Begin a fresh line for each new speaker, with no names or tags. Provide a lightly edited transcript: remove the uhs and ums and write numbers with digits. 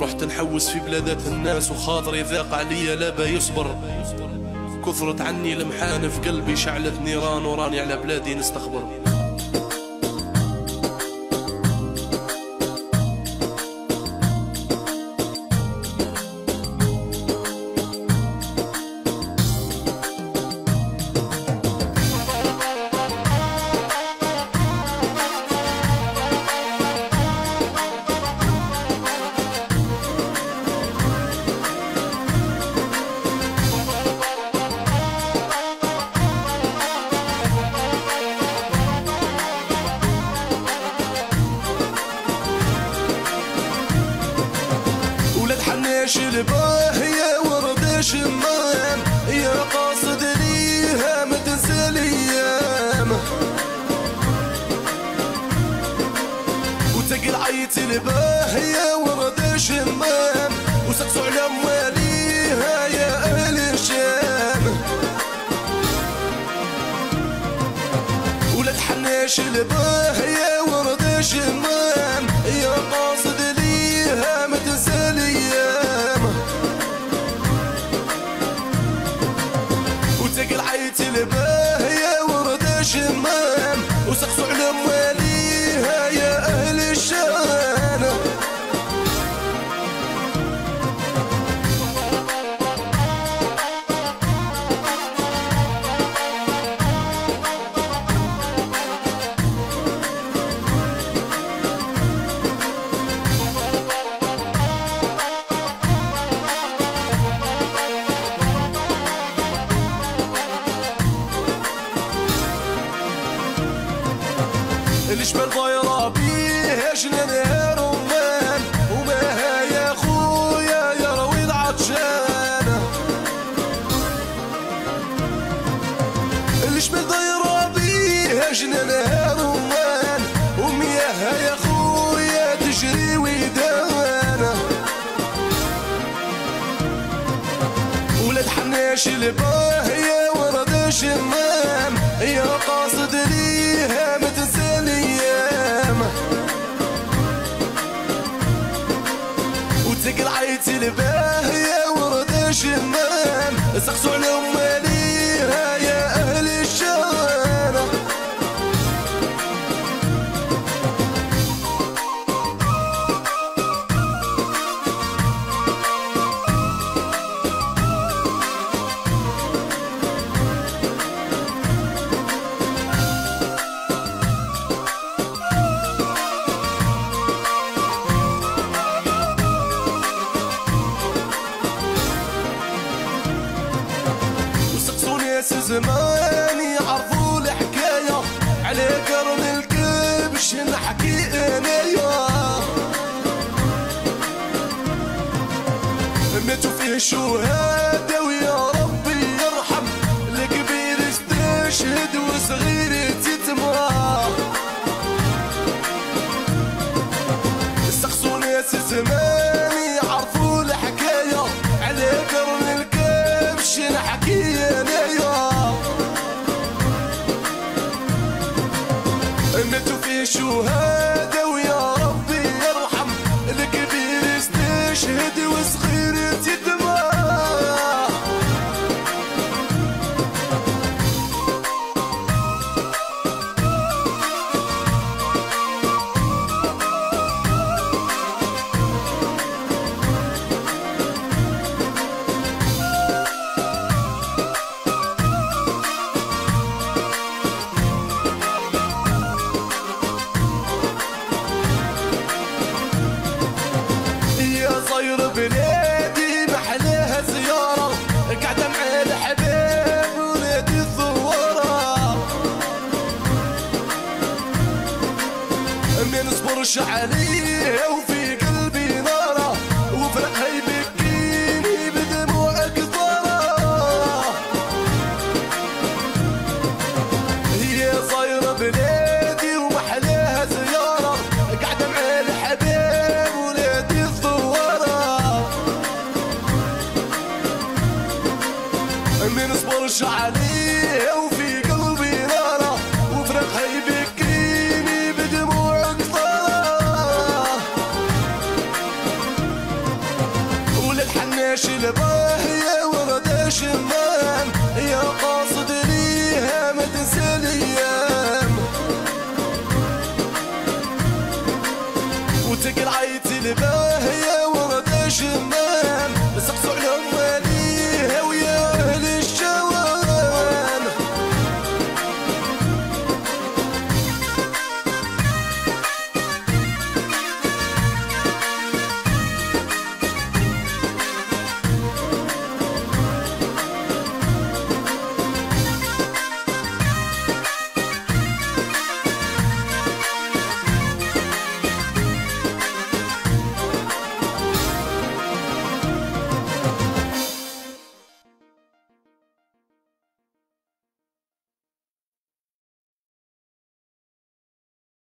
رحت نحوس في بلادات الناس وخاطري ذاق عليا لابا يصبر. كثرت عني لمحان في قلبي شعلت نيران وراني على بلادي نستخبر.
حنيش الباهية ورد شمام يا قاصد ليها ما تنسى الايام، وتقل عيت الباهية ورد شمام وسقسوا على مواليها يا اهل الشام. ولاد حنيش الباهية ورد شمام يا قاصد ليها ما تنسى الايام، وتقل عيت الباهية ورد شمام وسقسوا على مواليها يا اهل الشام. الجبال ضايرة بيه جنان رمان وماها يا خويا يا رويض عطشان. الجبال ضايرة بيه جنان رمان ومياها يا خويا تجري ويدانا. ولاد حناش الباهية ورد شمام يا قاصد ليها ما تنسى الايام، وتقل عيت الباهية ورد شمام سقسوا على مواليها يا اهل الشام. ناس زمان يعرفوا الحكاية على قرن الكبش نحكي انايا، ماتوا فيه شهداء ويا ربي يرحم الكبير استشهد وصغير تتمى. استقصوا ناس زمان يعرفوا الحكاية على قرن الكبش نحكي انايا، ماتوا فيه شهداء ويا ربي يرحم الكبير استشهد وصغير تدمى. صاير بلادي محلاها زيارة قاعدة مع الحباب ولادي الثوارة، ما نصبرش عليه وفي قلبي نارة وفرقها يبكيني بدموع كثارة. هي صايرة بلادي ومحلاها زيارة قاعدة مع الحباب ولادي الثوارة، ما نصبرش عليه وفي قلبي نارة وفرقها يبكيني بدموع كثارة. الباه يا ورد شمام يا قاصد ليها ما تنسى الايام وتقلعيت الباه يا ورد شمام